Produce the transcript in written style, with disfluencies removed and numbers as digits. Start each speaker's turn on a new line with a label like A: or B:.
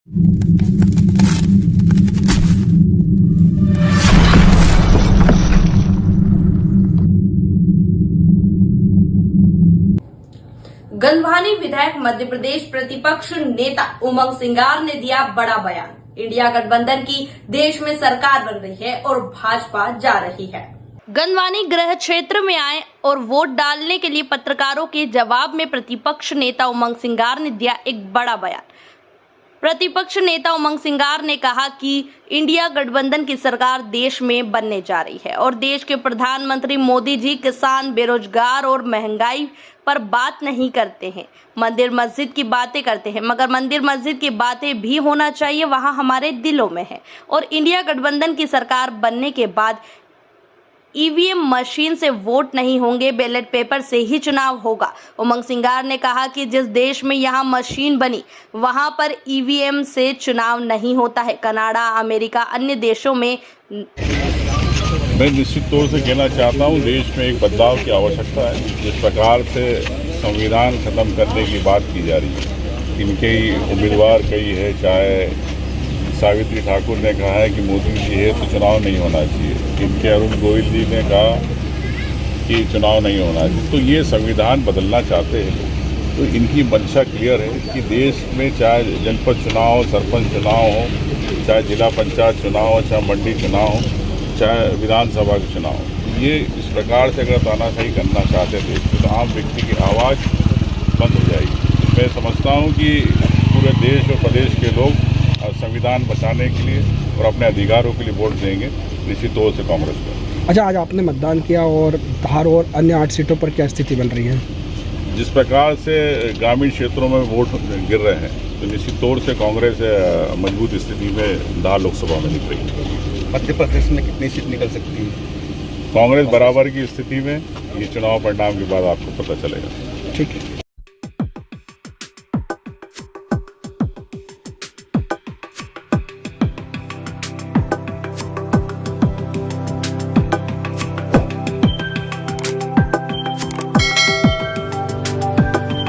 A: गंधवानी विधायक मध्य प्रदेश प्रतिपक्ष नेता उमंग सिंगार ने दिया बड़ा बयान। इंडिया गठबंधन की देश में सरकार बन रही है और भाजपा जा रही है। गंधवानी गृह क्षेत्र में आए और वोट डालने के लिए पत्रकारों के जवाब में प्रतिपक्ष नेता उमंग सिंगार ने दिया एक बड़ा बयान। प्रतिपक्ष नेता उमंग सिंगार ने कहा कि इंडिया गठबंधन की सरकार देश में बनने जा रही है और देश के प्रधानमंत्री मोदी जी किसान, बेरोजगार और महंगाई पर बात नहीं करते हैं, मंदिर मस्जिद की बातें करते हैं, मगर मंदिर मस्जिद की बातें भी होना चाहिए वहां हमारे दिलों में है। और इंडिया गठबंधन की सरकार बनने के बाद ईवीएम मशीन से वोट नहीं होंगे, बैलेट पेपर से ही चुनाव होगा। उमंग सिंगार ने कहा कि जिस देश में यहाँ मशीन बनी वहां पर ईवीएम से चुनाव नहीं होता है। कनाडा, अमेरिका, अन्य देशों में
B: मैं निश्चित तौर से कहना चाहता हूँ, देश में एक बदलाव की आवश्यकता है। जिस प्रकार से संविधान खत्म करने की बात की जा रही है, इनके ही उम्मीदवार कई है, चाहे सावित्री ठाकुर ने कहा है कि मोदी जी है तो चुनाव नहीं होना चाहिए, इनके अरुण गोयल जी ने कहा कि चुनाव नहीं होना चाहिए। तो ये संविधान बदलना चाहते हैं, तो इनकी मंशा क्लियर है कि देश में चाहे जनपद चुनाव, सरपंच चुनाव हो, चाहे जिला पंचायत चुनाव हो, चाहे मंडी चुनाव हो, चाहे विधानसभा के चुनाव हो, ये इस प्रकार से अगर तानाशाही करना चाहते थे तो आम व्यक्ति की आवाज़ बंद हो जाएगी। मैं समझता हूँ कि पूरे देश और प्रदेश के लोग संविधान बचाने के लिए और अपने अधिकारों के लिए वोट देंगे निश्चित तौर से कांग्रेस को।
C: अच्छा, आज आपने मतदान किया और धार और अन्य 8 सीटों पर क्या स्थिति बन रही है?
B: जिस प्रकार से ग्रामीण क्षेत्रों में वोट गिर रहे हैं तो निश्चित तौर से कांग्रेस मजबूत स्थिति में धार लोकसभा में निकल रही है।
D: मध्य प्रदेश में कितनी सीट निकल सकती है?
B: कांग्रेस बराबर की स्थिति में, ये चुनाव परिणाम के बाद आपको पता चलेगा।
C: ठीक है।